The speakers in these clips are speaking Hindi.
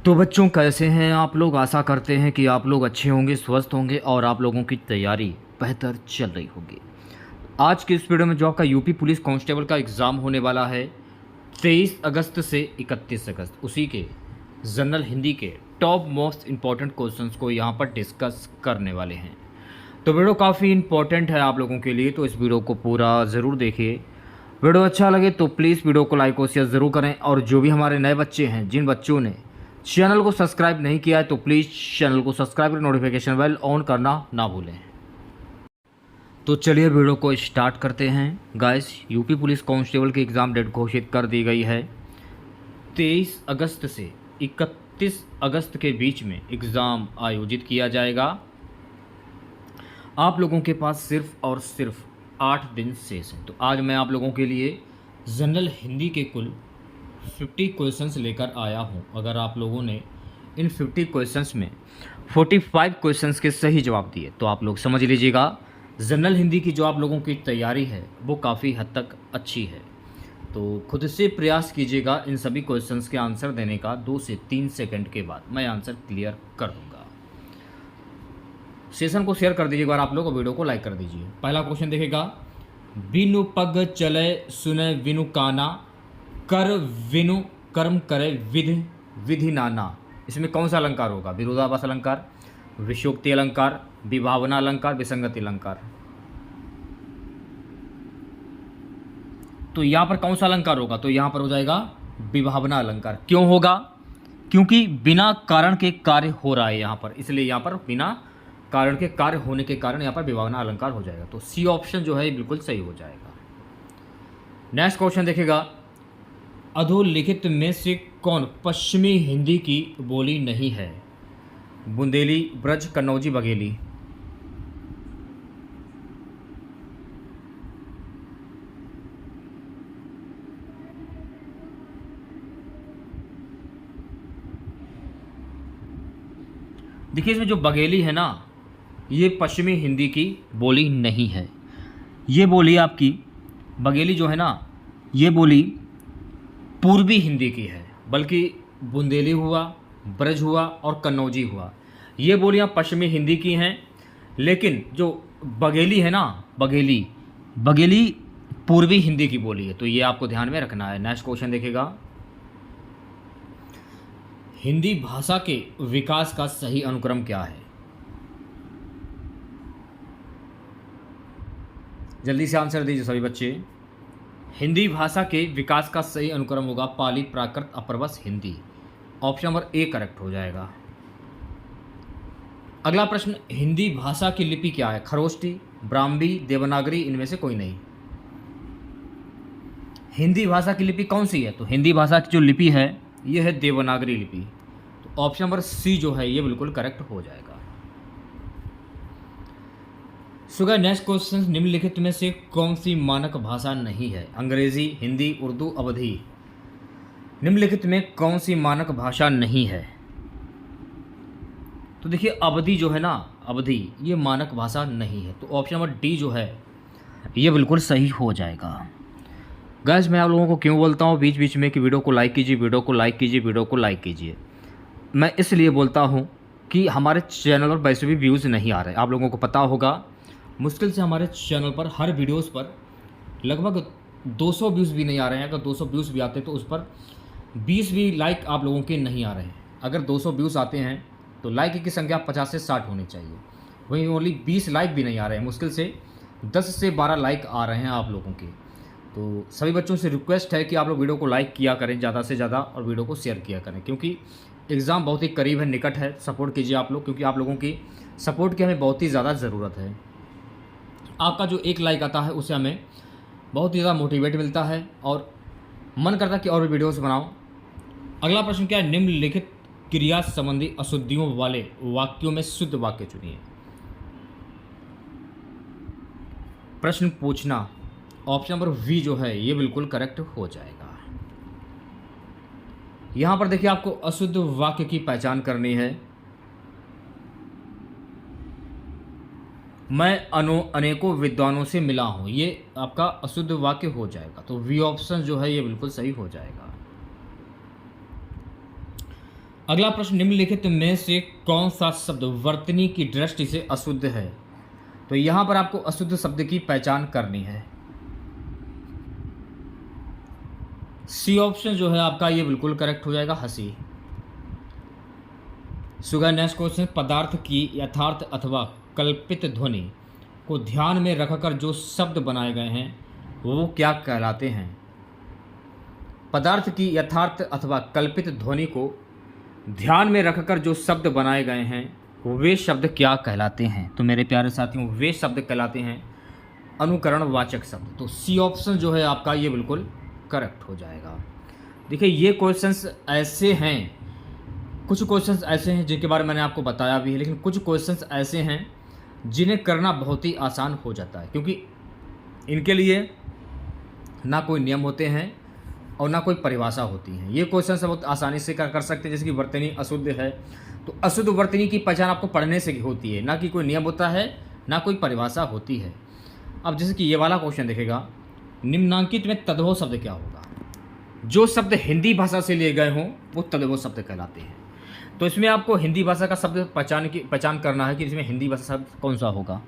तो बच्चों कैसे हैं आप लोग। आशा करते हैं कि आप लोग अच्छे होंगे, स्वस्थ होंगे और आप लोगों की तैयारी बेहतर चल रही होगी। आज के इस वीडियो में जो आपका यूपी पुलिस कांस्टेबल का एग्ज़ाम होने वाला है 23 अगस्त से 31 अगस्त, उसी के जनरल हिंदी के टॉप मोस्ट इम्पॉर्टेंट क्वेश्चंस को यहाँ पर डिस्कस करने वाले हैं। तो वीडियो काफ़ी इम्पोर्टेंट है आप लोगों के लिए, तो इस वीडियो को पूरा ज़रूर देखिए। वीडियो अच्छा लगे तो प्लीज़ वीडियो को लाइक और शेयर ज़रूर करें, और जो भी हमारे नए बच्चे हैं, जिन बच्चों ने चैनल को सब्सक्राइब नहीं किया है तो प्लीज़ चैनल को सब्सक्राइब कर नोटिफिकेशन बेल ऑन करना ना भूलें। तो चलिए वीडियो को स्टार्ट करते हैं। गाइस, यूपी पुलिस कांस्टेबल की एग्ज़ाम डेट घोषित कर दी गई है। 23 अगस्त से 31 अगस्त के बीच में एग्ज़ाम आयोजित किया जाएगा। आप लोगों के पास सिर्फ और सिर्फ 8 दिन शेष हैं। तो आज मैं आप लोगों के लिए जनरल हिंदी के कुल 50 क्वेश्चंस लेकर आया हूं। अगर आप लोगों ने इन 50 क्वेश्चंस में 45 क्वेश्चंस के सही जवाब दिए तो आप लोग समझ लीजिएगा जनरल हिंदी की जो आप लोगों की तैयारी है वो काफ़ी हद तक अच्छी है। तो खुद से प्रयास कीजिएगा इन सभी क्वेश्चंस के आंसर देने का। 2 से 3 सेकंड के बाद मैं आंसर क्लियर कर दूंगा। सेशन को शेयर कर दीजिएगा और आप लोग वीडियो को लाइक कर दीजिए। पहला क्वेश्चन देखेगा, बिनु पग चले सुने विनु काना, कर विनु कर्म करे विधि विधि नाना। इसमें कौन सा अलंकार होगा? विरोधाभास अलंकार, विषयोक्ति अलंकार, विभावना अलंकार, विसंगति अलंकार। तो यहाँ पर कौन सा अलंकार होगा? तो यहाँ पर हो जाएगा विभावना अलंकार। क्यों होगा? क्योंकि बिना कारण के कार्य हो रहा है यहाँ पर, इसलिए यहाँ पर बिना कारण के कार्य होने के कारण यहाँ पर विभावना अलंकार हो जाएगा। तो सी ऑप्शन जो है बिल्कुल सही हो जाएगा। नेक्स्ट क्वेश्चन देखेगा, अधोलिखित में से कौन पश्चिमी हिंदी की बोली नहीं है? बुंदेली, ब्रज, कन्नौजी, बघेली। देखिए, इसमें जो बघेली है ना, ये पश्चिमी हिंदी की बोली नहीं है। ये बोली आपकी बघेली जो है ना, ये बोली पूर्वी हिंदी की है। बल्कि बुंदेली हुआ, ब्रज हुआ और कन्नौजी हुआ, ये बोलियां पश्चिमी हिंदी की हैं। लेकिन जो बघेली है ना, बघेली पूर्वी हिंदी की बोली है। तो ये आपको ध्यान में रखना है। नेक्स्ट क्वेश्चन देखेगा, हिंदी भाषा के विकास का सही अनुक्रम क्या है? जल्दी से आंसर दीजिए सभी बच्चे। हिंदी भाषा के विकास का सही अनुक्रम होगा Pali, Prakrit, Apabhramsha, Hindi. Option number a correct हो जाएगा। अगला प्रश्न, हिंदी भाषा की लिपि क्या है? खरोष्टी, ब्राह्मी, देवनागरी, इनमें से कोई नहीं। हिंदी भाषा की लिपि कौन सी है? तो हिंदी भाषा की जो लिपि है ये है देवनागरी लिपि। तो ऑप्शन नंबर सी जो है ये बिल्कुल करेक्ट हो जाएगा। सुगा, नेक्स्ट क्वेश्चन, निम्नलिखित में से कौन सी मानक भाषा नहीं है? अंग्रेजी, हिंदी, उर्दू, अवधी। निम्नलिखित में कौन सी मानक भाषा नहीं है? तो देखिए, अवधी जो है ना, अवधी ये मानक भाषा नहीं है। तो ऑप्शन नंबर डी जो है ये बिल्कुल सही हो जाएगा। गाइस, मैं आप लोगों को क्यों बोलता हूँ बीच बीच में कि वीडियो को लाइक कीजिए, वीडियो को लाइक कीजिए, वीडियो को लाइक कीजिए? मैं इसलिए बोलता हूँ कि हमारे चैनल पर वैसे भी व्यूज़ नहीं आ रहे। आप लोगों को पता होगा, मुश्किल से हमारे चैनल पर हर वीडियोस पर लगभग 200 व्यूज़ भी नहीं आ रहे हैं। अगर 200 व्यूज़ भी आते तो उस पर 20 भी लाइक आप लोगों के नहीं आ रहे हैं। अगर 200 व्यूज़ आते हैं तो लाइक की संख्या 50 से 60 होनी चाहिए। वहीं ओनली 20 लाइक भी नहीं आ रहे हैं। मुश्किल से 10 से 12 लाइक आ रहे हैं आप लोगों के। तो सभी बच्चों से रिक्वेस्ट है कि आप लोग वीडियो को लाइक किया करें ज़्यादा से ज़्यादा, और वीडियो को शेयर किया करें, क्योंकि एग्ज़ाम बहुत ही करीब है, निकट है। सपोर्ट कीजिए आप लोग, क्योंकि आप लोगों की सपोर्ट की हमें बहुत ही ज़्यादा ज़रूरत है। आपका जो एक लाइक आता है उससे हमें बहुत ही ज़्यादा मोटिवेट मिलता है और मन करता है कि और भी वीडियोस बनाओ। अगला प्रश्न क्या है, निम्नलिखित क्रिया संबंधी अशुद्धियों वाले वाक्यों में शुद्ध वाक्य चुनिए। प्रश्न पूछना, ऑप्शन नंबर वी जो है ये बिल्कुल करेक्ट हो जाएगा। यहां पर देखिए, आपको अशुद्ध वाक्य की पहचान करनी है। मैं अनेकों विद्वानों से मिला हूँ, ये आपका अशुद्ध वाक्य हो जाएगा। तो वी ऑप्शन जो है ये बिल्कुल सही हो जाएगा। अगला प्रश्न, निम्नलिखित में से कौन सा शब्द वर्तनी की दृष्टि से अशुद्ध है? तो यहां पर आपको अशुद्ध शब्द की पहचान करनी है। सी ऑप्शन जो है आपका ये बिल्कुल करेक्ट हो जाएगा, हंसी। सुगा नेक्स्ट क्वेश्चन, पदार्थ की यथार्थ अथवा कल्पित ध्वनि को ध्यान में रखकर जो शब्द बनाए गए हैं वो क्या कहलाते हैं? पदार्थ की यथार्थ अथवा कल्पित ध्वनि को ध्यान में रखकर जो शब्द बनाए गए हैं वे शब्द क्या कहलाते हैं? तो मेरे प्यारे साथियों, वे शब्द कहलाते हैं अनुकरणवाचक शब्द। तो सी ऑप्शन जो है आपका ये बिल्कुल करेक्ट हो जाएगा। देखिए, ये क्वेश्चंस ऐसे हैं, कुछ क्वेश्चंस ऐसे हैं जिनके बारे में मैंने आपको बताया भी है, लेकिन कुछ क्वेश्चंस ऐसे हैं जिन्हें करना बहुत ही आसान हो जाता है, क्योंकि इनके लिए ना कोई नियम होते हैं और ना कोई परिभाषा होती है। ये क्वेश्चन सब बहुत आसानी से कर सकते हैं। जैसे कि वर्तनी अशुद्ध है, तो अशुद्ध वर्तनी की पहचान आपको पढ़ने से होती है, ना कि कोई नियम होता है, ना कोई परिभाषा होती है। अब जैसे कि ये वाला क्वेश्चन देखेगा, निम्नांकित में तद्भव शब्द क्या होगा? जो शब्द हिंदी भाषा से लिए गए हों वो तद्भव शब्द कहलाते हैं। तो इसमें आपको हिंदी भाषा का शब्द पहचान करना है कि इसमें हिंदी भाषा शब्द कौन सा होगा।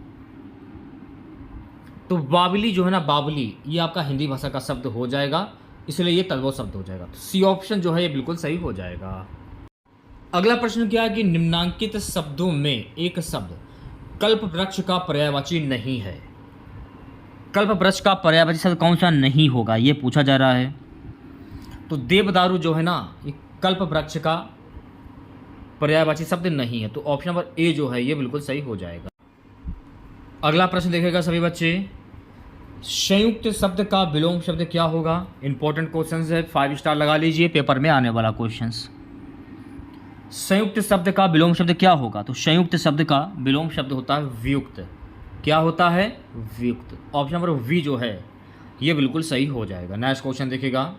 तो बावली जो है ना, बावली, ये आपका हिंदी भाषा का शब्द हो जाएगा, इसलिए ये तद्भव शब्द हो जाएगा। तो सी ऑप्शन जो है ये बिल्कुल सही हो जाएगा। अगला प्रश्न क्या है कि निम्नांकित शब्दों में एक शब्द कल्प वृक्ष का पर्यायवाची नहीं है। कल्प वृक्ष का पर्यायवाची शब्द कौन सा नहीं होगा, ये पूछा जा रहा है। तो देवदारू जो है ना, ये कल्प वृक्ष का पर्यायवाची शब्द नहीं है। तो ऑप्शन नंबर ए जो है ये बिल्कुल सही हो जाएगा। अगला प्रश्न देखेगा सभी बच्चे, संयुक्त शब्द का विलोम शब्द क्या होगा? इंपॉर्टेंट क्वेश्चन है, 5 स्टार लगा लीजिए, पेपर में आने वाला क्वेश्चन। संयुक्त शब्द का विलोम शब्द क्या होगा? तो संयुक्त शब्द का विलोम शब्द होता है वियुक्त। क्या होता है? वियुक्त। ऑप्शन नंबर वी जो है ये बिल्कुल सही हो जाएगा। नेक्स्ट क्वेश्चन देखिएगा,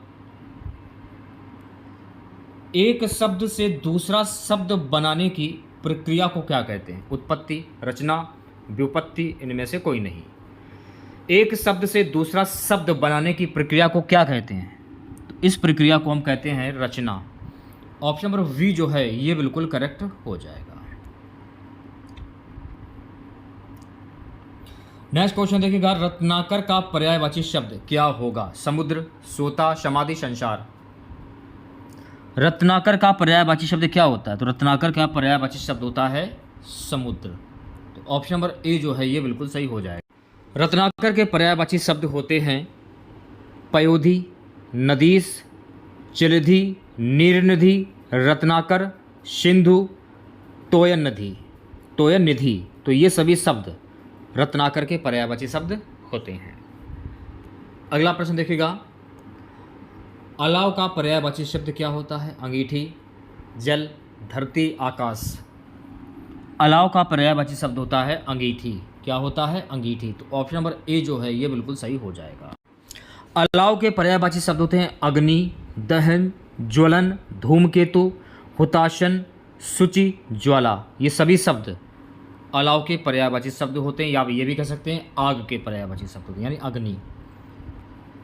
एक शब्द से दूसरा शब्द बनाने की प्रक्रिया को क्या कहते हैं? उत्पत्ति, रचना, व्युत्पत्ति, इनमें से कोई नहीं। एक शब्द से दूसरा शब्द बनाने की प्रक्रिया को क्या कहते हैं? तो इस प्रक्रिया को हम कहते हैं रचना। ऑप्शन नंबर वी जो है ये बिल्कुल करेक्ट हो जाएगा। नेक्स्ट क्वेश्चन देखिएगा, रत्नाकर का पर्यायवाची शब्द क्या होगा? समुद्र, सोता, समाधि, संसार। रत्नाकर का पर्यायवाची शब्द क्या होता है? तो रत्नाकर का पर्यायवाची शब्द होता है समुद्र। तो ऑप्शन नंबर ए जो है ये बिल्कुल सही हो जाएगा। रत्नाकर के पर्यायवाची शब्द होते हैं पयोधि, नदीस, चिलधि, नीरनिधि, रत्नाकर, सिंधु, तोयन निधि। तो ये सभी शब्द रत्नाकर के पर्यायवाची शब्द होते हैं। अगला प्रश्न देखिएगा, अलाव का पर्यायवाची शब्द क्या होता है? अंगीठी, जल, धरती, आकाश। अलाव का पर्यायवाची शब्द होता है अंगीठी। क्या होता है? अंगीठी। तो ऑप्शन नंबर ए जो है ये बिल्कुल सही हो जाएगा। अलाव के पर्यायवाची शब्द होते हैं अग्नि, दहन, ज्वलन, धूमकेतु, हुताशन, शुचि, ज्वाला। ये सभी शब्द अलाव के पर्यायवाची शब्द होते हैं, या ये भी कह सकते हैं आग के पर्यायवाची शब्द होते हैं, यानी अग्नि।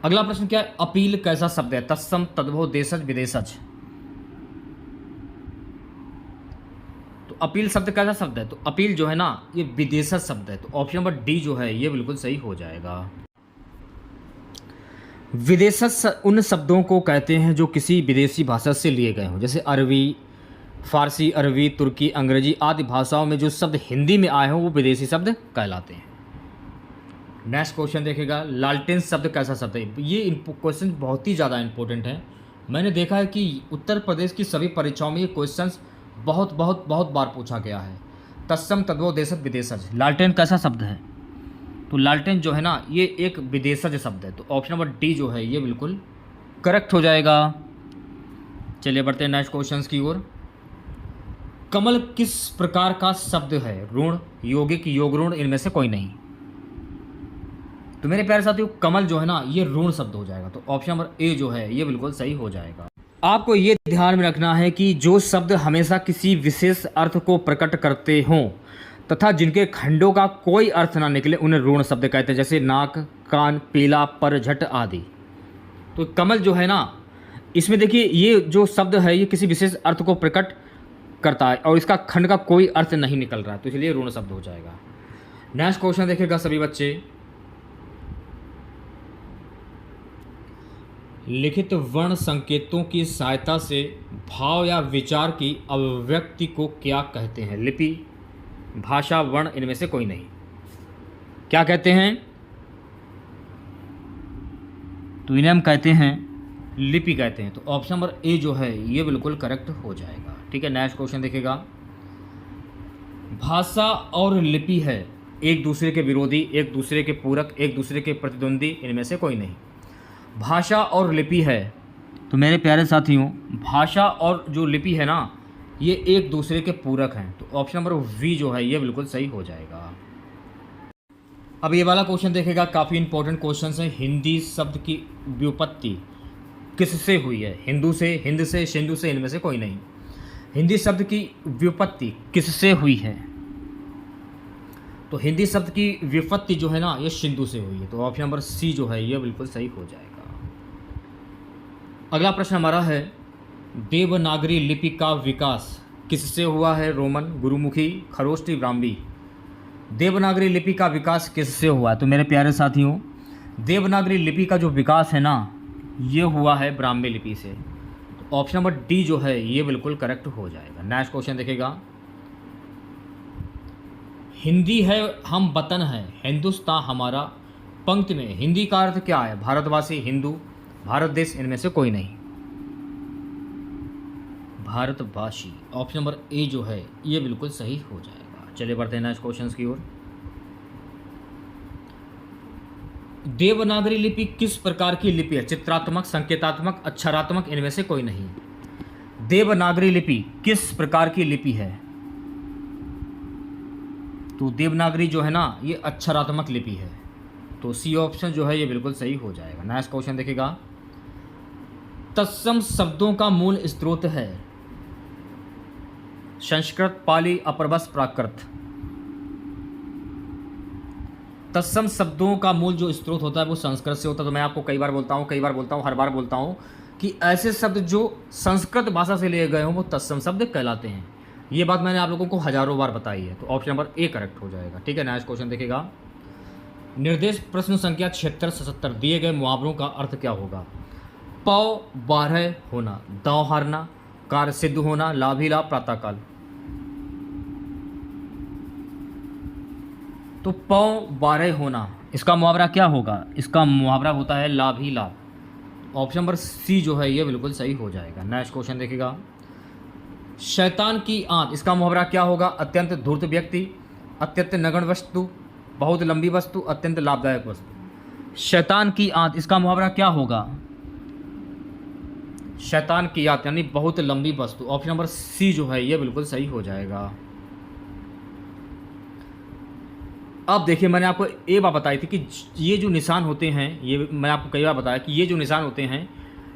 अगला प्रश्न क्या है, अपील कैसा शब्द है? तत्सम, तद्भव, देशज, विदेशज। तो अपील शब्द कैसा शब्द है? तो अपील जो है ना ये विदेशज शब्द है। तो ऑप्शन नंबर डी जो है ये बिल्कुल सही हो जाएगा। विदेशज उन शब्दों को कहते हैं जो किसी विदेशी भाषा से लिए गए हों, जैसे अरबी, फारसी, अरबी, तुर्की, अंग्रेजी आदि भाषाओं में जो शब्द हिंदी में आए हों वो विदेशी शब्द कहलाते हैं। नेक्स्ट क्वेश्चन देखेगा, लालटेन शब्द कैसा शब्द है? ये क्वेश्चन बहुत ही ज़्यादा इंपॉर्टेंट है। मैंने देखा है कि उत्तर प्रदेश की सभी परीक्षाओं में ये क्वेश्चन बहुत बार पूछा गया है। तत्सम, तद्भव, देशज, विदेशज। लालटेन कैसा शब्द है? तो लालटेन जो है ना ये एक विदेशज शब्द है। तो ऑप्शन नंबर डी जो है ये बिल्कुल करेक्ट हो जाएगा। चलिए बढ़ते हैं नेक्स्ट क्वेश्चन की ओर। कमल किस प्रकार का शब्द है? ऋण, यौगिक, योग ऋण, इनमें से कोई नहीं। तो मेरे प्यारे साथियों कमल जो है ना ये ऋण शब्द हो जाएगा। तो ऑप्शन नंबर ए जो है ये बिल्कुल सही हो जाएगा। आपको ये ध्यान में रखना है कि जो शब्द हमेशा किसी विशेष अर्थ को प्रकट करते हों तथा जिनके खंडों का कोई अर्थ ना निकले उन्हें ऋण शब्द कहते हैं, जैसे नाक, कान, पीला, पर, झट आदि। तो कमल जो है ना इसमें देखिए ये जो शब्द है ये किसी विशेष अर्थ को प्रकट करता है और इसका खंड का कोई अर्थ नहीं निकल रहा है, तो इसलिए ऋण शब्द हो जाएगा। नेक्स्ट क्वेश्चन देखिएगा सभी बच्चे, लिखित वर्ण संकेतों की सहायता से भाव या विचार की अभिव्यक्ति को क्या कहते हैं? लिपि, भाषा, वर्ण, इनमें से कोई नहीं। क्या कहते हैं? तो इन्हें हम कहते हैं लिपि कहते हैं। तो ऑप्शन नंबर ए जो है ये बिल्कुल करेक्ट हो जाएगा। ठीक है, नेक्स्ट क्वेश्चन देखिएगा, भाषा और लिपि है एक दूसरे के विरोधी, एक दूसरे के पूरक, एक दूसरे के प्रतिद्वंदी, इनमें से कोई नहीं। भाषा और लिपि है, तो मेरे प्यारे साथियों भाषा और जो लिपि है ना ये एक दूसरे के पूरक हैं, तो ऑप्शन नंबर वी जो है ये बिल्कुल सही हो जाएगा। अब ये वाला क्वेश्चन देखेगा, काफ़ी इंपॉर्टेंट क्वेश्चन है। हिंदी शब्द की व्युत्पत्ति किससे हुई है? हिंदू से, हिंद से, सिंधु से, इनमें से कोई नहीं। हिंदी शब्द की व्युत्पत्ति किससे हुई है? तो हिंदी शब्द की व्युत्पत्ति जो है ना ये सिंधु से हुई है, तो ऑप्शन नंबर सी जो है ये बिल्कुल सही हो जाएगा। अगला प्रश्न हमारा है, देवनागरी लिपि का विकास किससे हुआ है? रोमन, गुरुमुखी, खरोष्टी, ब्राह्मी। देवनागरी लिपि का विकास किससे हुआ? तो मेरे प्यारे साथियों देवनागरी लिपि का जो विकास है ना ये हुआ है ब्राह्मी लिपि से, तो ऑप्शन नंबर डी जो है ये बिल्कुल करेक्ट हो जाएगा। नेक्स्ट क्वेश्चन देखेगा, हिंदी है हम वतन है, हिंदुस्तान हमारा, पंक्ति में हिंदी का अर्थ क्या है? भारतवासी, हिंदू, भारत देश, इनमें से कोई नहीं। भारतवासी, ऑप्शन नंबर ए जो है ये बिल्कुल सही हो जाएगा। चलिए बढ़ते हैं नेक्स्ट क्वेश्चन की ओर। देवनागरी लिपि किस प्रकार की लिपि है? चित्रात्मक, संकेतात्मक, अक्षरात्मक, इनमें से कोई नहीं। देवनागरी लिपि किस प्रकार की लिपि है? तो देवनागरी जो है ना ये अक्षरात्मक लिपि है, तो सी ऑप्शन जो है ये बिल्कुल सही हो जाएगा। नेक्स्ट क्वेश्चन देखेगा, तत्सम शब्दों का मूल स्रोत है? संस्कृत, पाली, अपभ्रंश, प्राकृत। तत्सम शब्दों का मूल जो स्रोत होता है वो संस्कृत से होता है। तो मैं आपको कई बार बोलता हूँ, हर बार बोलता हूँ कि ऐसे शब्द जो संस्कृत भाषा से लिए गए हों वो तत्सम शब्द कहलाते हैं। ये बात मैंने आप लोगों को हजारों बार बताई है, तो ऑप्शन नंबर ए करेक्ट हो जाएगा। ठीक है, नेक्स्ट क्वेश्चन देखिएगा, निर्देश प्रश्न संख्या 76-77 दिए गए मुहावरों का अर्थ क्या होगा? पौ बारह होना, दांव हारना, कार्य सिद्ध होना, लाभ ही लाभ, प्रातःकाल। तो पौ बारह होना इसका मुहावरा क्या होगा? इसका मुहावरा होता है लाभ ही लाभ। ऑप्शन नंबर सी जो है ये बिल्कुल सही हो जाएगा। नेक्स्ट क्वेश्चन देखिएगा, शैतान की आंत इसका मुहावरा क्या होगा? अत्यंत धूर्त व्यक्ति, अत्यंत नगण्य वस्तु, बहुत लंबी वस्तु, अत्यंत लाभदायक वस्तु। शैतान की आंत इसका मुहावरा क्या होगा? शैतान की आंत यानी बहुत लंबी वस्तु। ऑप्शन नंबर सी जो है ये बिल्कुल सही हो जाएगा। अब देखिए मैंने आपको ये बात बताई थी कि ये जो निशान होते हैं, ये मैंने आपको कई बार बताया कि ये जो निशान होते हैं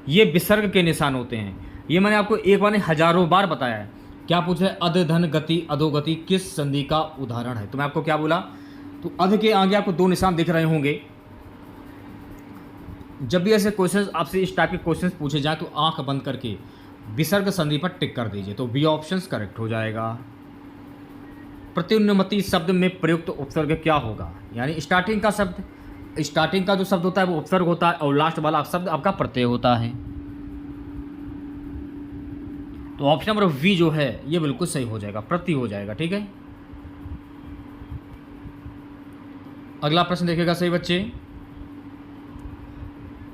ये विसर्ग के निशान होते हैं। ये मैंने आपको एक बार नहीं हजारों बार बताया है। क्या पूछ रहे? अध, धन, गति, अधोगति किस संधि का उदाहरण है? तो मैं आपको क्या बोला? तो अध के आगे आपको दो निशान दिख रहे होंगे। जब भी ऐसे क्वेश्चन आपसे इस टाइप के क्वेश्चन पूछे जाए तो आंख बंद करके विसर्ग संधि पर टिक कर दीजिए, तो बी ऑप्शन करेक्ट हो जाएगा। प्रत्युन्नति शब्द में प्रयुक्त उपसर्ग क्या होगा? यानी स्टार्टिंग का जो शब्द होता है वो उपसर्ग होता है और लास्ट वाला शब्द आपका प्रत्यय होता है। तो ऑप्शन नंबर वी जो है ये बिल्कुल सही हो जाएगा, प्रति हो जाएगा। ठीक है, अगला प्रश्न देखिएगा सही बच्चे,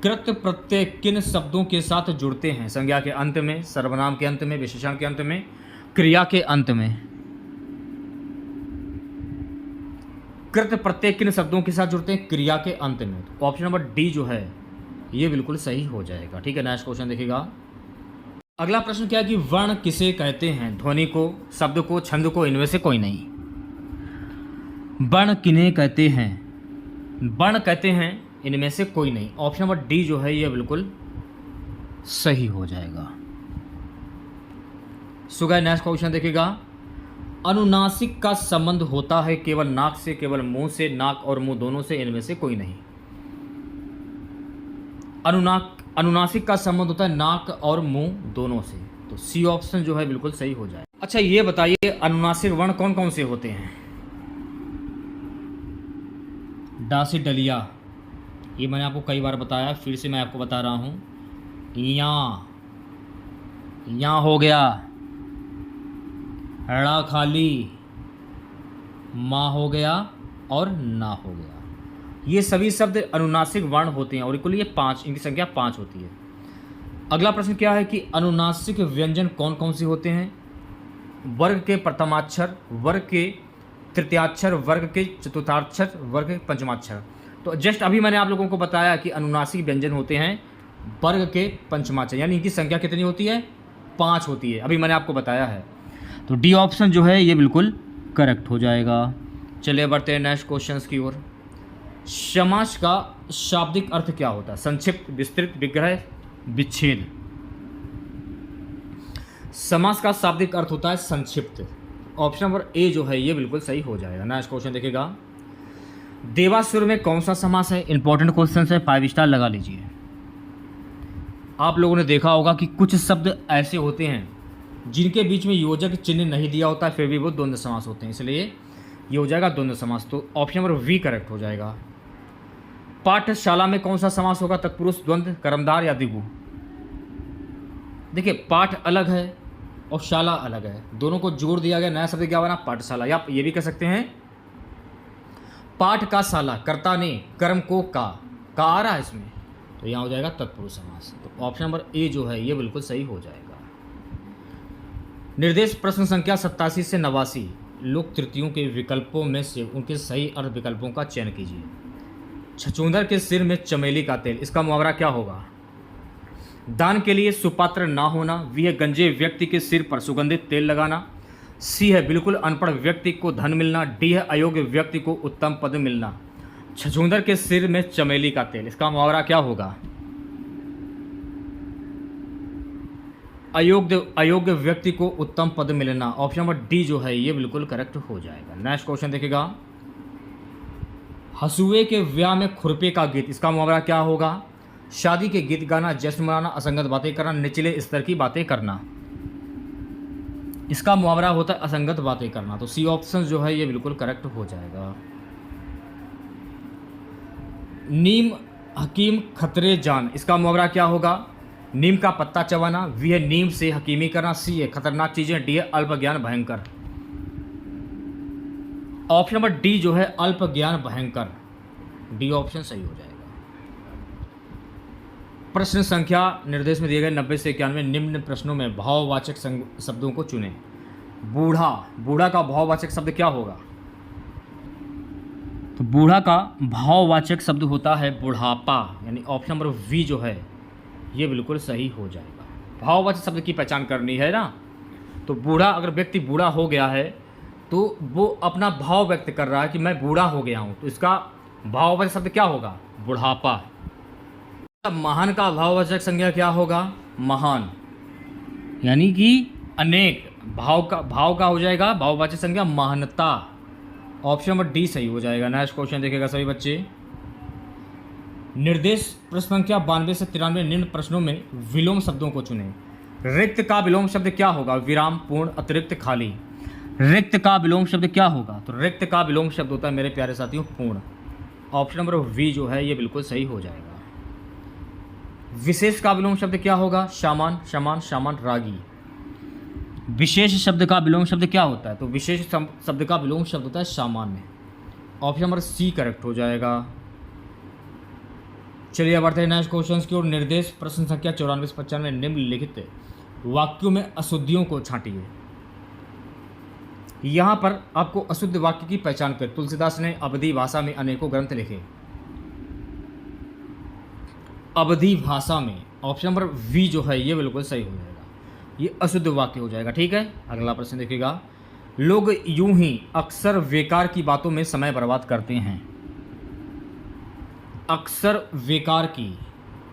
कृत प्रत्यय किन शब्दों के साथ जुड़ते हैं? संज्ञा के अंत में, सर्वनाम के अंत में, विशेषण के अंत में, क्रिया के अंत में। कृत प्रत्यय किन शब्दों के साथ जुड़ते हैं? क्रिया के अंत में। तो ऑप्शन नंबर डी जो है ये बिल्कुल सही हो जाएगा। ठीक है, नेक्स्ट क्वेश्चन देखिएगा, अगला प्रश्न क्या है कि वर्ण किसे कहते हैं? ध्वनि को, शब्द को, छंद को, इनमें से कोई नहीं। वर्ण किन्हें कहते हैं? वर्ण कहते हैं इनमें से कोई नहीं। ऑप्शन नंबर डी जो है ये बिल्कुल सही हो जाएगा। सो गाइस नेक्स्ट क्वेश्चन देखिएगा, अनुनासिक का संबंध होता है केवल नाक से, केवल मुंह से, नाक और मुंह दोनों से, इनमें से कोई नहीं। अनुनासिक का संबंध होता है नाक और मुंह दोनों से, तो सी ऑप्शन जो है बिल्कुल सही हो जाए। अच्छा ये बताइए अनुनासिक वर्ण कौन कौन से होते हैं? डा से डलिया, ये मैंने आपको कई बार बताया, फिर से मैं आपको बता रहा हूँ। यहाँ हो गया, ड़ा खाली, माँ हो गया और ना हो गया। ये सभी शब्द अनुनासिक वर्ण होते हैं और कुल ये 5, इनकी संख्या 5 होती है। अगला प्रश्न क्या है कि अनुनासिक व्यंजन कौन कौन से होते हैं? वर्ग के प्रथमाक्षर, वर्ग के तृतीयाक्षर, वर्ग के चतुर्थाक्षर, वर्ग के पंचमाक्षर। तो जस्ट अभी मैंने आप लोगों को बताया कि अनुनासिक व्यंजन होते हैं वर्ग के पंचमाक्षर, यानी इनकी संख्या कितनी होती है? 5 होती है, अभी मैंने आपको बताया है। तो डी ऑप्शन जो है ये बिल्कुल करेक्ट हो जाएगा। चलिए बढ़ते हैं नेक्स्ट क्वेश्चन की ओर। समास का शाब्दिक अर्थ क्या होता है? संक्षिप्त, विस्तृत, विग्रह, विच्छेद। समास का शाब्दिक अर्थ होता है संक्षिप्त। ऑप्शन नंबर ए जो है ये बिल्कुल सही हो जाएगा। नेक्स्ट क्वेश्चन देखिएगा, देवासुर में कौन सा समास है? इंपॉर्टेंट क्वेश्चन है, 5 स्टार लगा लीजिए। आप लोगों ने देखा होगा कि कुछ शब्द ऐसे होते हैं जिनके बीच में योजक चिन्ह नहीं दिया होता है, फिर भी वो द्वंद्व समास होते हैं, इसलिए ये हो जाएगा द्वंद्व समास। तो ऑप्शन नंबर वी करेक्ट हो जाएगा। पाठशाला में कौन सा समास होगा? तत्पुरुष, द्वंद्व, कर्मधार या द्विगु। देखिए पाठ अलग है और शाला अलग है, दोनों को जोड़ दिया गया, नया शब्द क्या बना? पाठशाला। या ये भी कह सकते हैं पाठ का शाला, कर्ता ने कर्म को का आ रहा है इसमें, तो यहाँ हो जाएगा तत्पुरुष समास। तो ऑप्शन नंबर ए जो है ये बिल्कुल सही हो जाएगा। निर्देश प्रश्न संख्या 87 से 89, लोक तृतीयों के विकल्पों में से उनके सही अर्थ विकल्पों का चयन कीजिए। छछूंदर के सिर में चमेली का तेल, इसका मुहावरा क्या होगा? दान के लिए सुपात्र ना होना, वी है गंजे व्यक्ति के सिर पर सुगंधित तेल लगाना, सी है बिल्कुल अनपढ़ व्यक्ति को धन मिलना, डी है अयोग्य व्यक्ति को उत्तम पद मिलना। छछूंदर के सिर में चमेली का तेल, इसका मुहावरा क्या होगा? अयोग्य व्यक्ति को उत्तम पद मिलना। ऑप्शन नंबर डी जो है ये बिल्कुल करेक्ट हो जाएगा। नेक्स्ट क्वेश्चन देखिएगा, हसुए के ब्याह में खुरपे का गीत, इसका मुहावरा क्या होगा? शादी के गीत गाना, जश्न मनाना, असंगत बातें करना, निचले स्तर की बातें करना। इसका मुहावरा होता है असंगत बातें करना। तो सी ऑप्शन जो है ये बिल्कुल करेक्ट हो जाएगा। नीम हकीम खतरे जान, इसका मुहावरा क्या होगा? नीम का पत्ता चबाना, वी है नीम से हकीमी करना, सी है खतरनाक चीजें, डी है अल्प ज्ञान भयंकर। ऑप्शन नंबर डी जो है अल्प ज्ञान भयंकर, डी ऑप्शन सही हो जाएगा। प्रश्न संख्या निर्देश में दिए गए 90 से 91 निम्न प्रश्नों में भाववाचक शब्दों को चुनें। बूढ़ा का भाववाचक शब्द क्या होगा? तो बूढ़ा का भाववाचक शब्द होता है बुढ़ापा, यानी ऑप्शन नंबर वी जो है ये बिल्कुल सही हो जाएगा। भाववाचक शब्द की पहचान करनी है ना, तो बूढ़ा, अगर व्यक्ति बूढ़ा हो गया है तो वो अपना भाव व्यक्त कर रहा है कि मैं बूढ़ा हो गया हूँ, तो इसका भाववाचक शब्द क्या होगा? बुढ़ापा। महान का भाववाचक संज्ञा क्या होगा? महान, यानी कि अनेक। भाव का हो जाएगा भाववाचक संज्ञा महानता। ऑप्शन नंबर डी सही हो जाएगा। नेक्स्ट क्वेश्चन देखेगा सभी बच्चे, निर्देश प्रश्न संख्या 92 से 93 निम्न प्रश्नों में विलोम शब्दों को चुनें। रिक्त का विलोम शब्द क्या होगा? विराम, पूर्ण, अतिरिक्त, खाली। रिक्त का विलोम शब्द क्या होगा? तो रिक्त का विलोम शब्द होता है मेरे प्यारे साथियों पूर्ण। ऑप्शन नंबर वी जो है ये बिल्कुल सही हो जाएगा। विशेष का विलोम शब्द क्या होगा? सामान, शमान, सामान, रागी। विशेष शब्द का विलोम शब्द क्या होता है? तो विशेष शब्द का विलोम शब्द होता है सामान्य। ऑप्शन नंबर सी करेक्ट हो जाएगा। चलिए बढ़ते हैं नेक्स्ट क्वेश्चन की ओर। निर्देश प्रश्न संख्या 94 से 95 निम्नलिखित वाक्यों में अशुद्धियों को छांटिए। यहाँ पर आपको अशुद्ध वाक्य की पहचान कर तुलसीदास ने अवधी भाषा में अनेकों ग्रंथ लिखे। अवधी भाषा में ऑप्शन नंबर वी जो है ये बिल्कुल सही हो जाएगा, ये अशुद्ध वाक्य हो जाएगा। ठीक है, अगला प्रश्न देखिएगा, लोग यूं ही अक्सर बेकार की बातों में समय बर्बाद करते हैं। अक्सर बेकार की,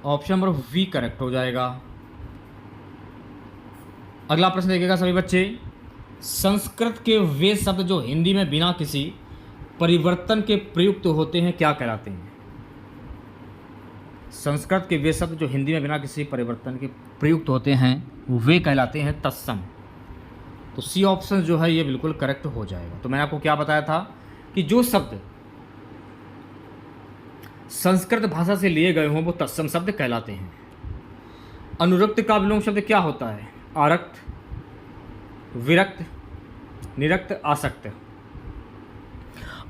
ऑप्शन नंबर वी करेक्ट हो जाएगा। अगला प्रश्न देखिएगा सभी बच्चे, संस्कृत के वे शब्द जो हिंदी में बिना किसी परिवर्तन के प्रयुक्त होते हैं क्या कहलाते हैं? संस्कृत के वे शब्द जो हिंदी में बिना किसी परिवर्तन के प्रयुक्त होते हैं वे कहलाते हैं तत्सम। तो सी ऑप्शन जो है ये बिल्कुल करेक्ट हो जाएगा। तो मैंने आपको क्या बताया था कि जो शब्द संस्कृत भाषा से लिए गए हों वो तत्सम शब्द कहलाते हैं। अनुरक्त का विलोम शब्द क्या होता है? आरक्त, विरक्त, निरक्त, आसक्त।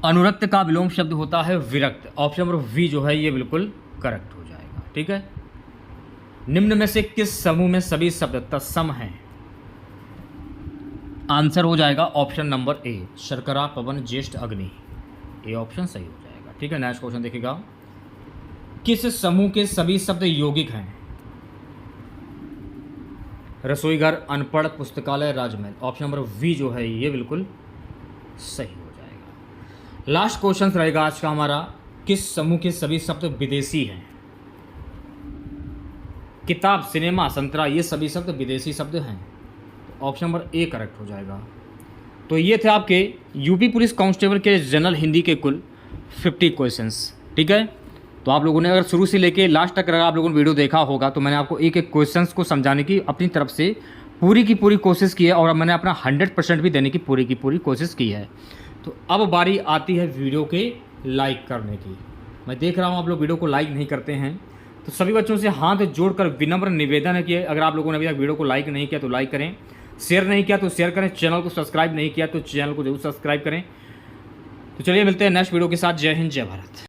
अनुरक्त का विलोम शब्द होता है विरक्त। ऑप्शन नंबर वी जो है ये बिल्कुल करेक्ट हो जाएगा। ठीक है, निम्न में से किस समूह में सभी शब्द तत्सम हैं? आंसर हो जाएगा ऑप्शन नंबर ए, शर्करा, पवन, ज्येष्ठ, अग्नि। ये ऑप्शन सही हो जाएगा। ठीक है, नेक्स्ट क्वेश्चन देखिएगा, किस समूह के सभी शब्द यौगिक हैं? रसोईघर, अनपढ़, पुस्तकालय, राजमहल। ऑप्शन नंबर वी जो है ये बिल्कुल सही हो जाएगा। लास्ट क्वेश्चन रहेगा आज का हमारा, किस समूह के सभी शब्द विदेशी हैं? किताब, सिनेमा, संतरा, ये सभी शब्द विदेशी शब्द हैं। तो ऑप्शन नंबर ए करेक्ट हो जाएगा। तो ये थे आपके यूपी पुलिस कांस्टेबल के जनरल हिंदी के कुल 50 क्वेश्चंस। ठीक है, तो आप लोगों ने अगर शुरू से लेके लास्ट तक अगर आप लोगों ने वीडियो देखा होगा तो मैंने आपको एक एक क्वेश्चंस को समझाने की अपनी तरफ से पूरी की पूरी कोशिश की है और मैंने अपना 100% भी देने की पूरी कोशिश की है। तो अब बारी आती है वीडियो के लाइक करने की। मैं देख रहा हूँ आप लोग वीडियो को लाइक नहीं करते हैं, तो सभी बच्चों से हाथ जोड़कर विनम्र निवेदन है कि अगर आप लोगों ने अभी तक वीडियो को लाइक नहीं किया तो लाइक करें, शेयर नहीं किया तो शेयर करें, चैनल को सब्सक्राइब नहीं किया तो चैनल को जरूर सब्सक्राइब करें। तो चलिए मिलते हैं नेक्स्ट वीडियो के साथ। जय हिंद, जय भारत।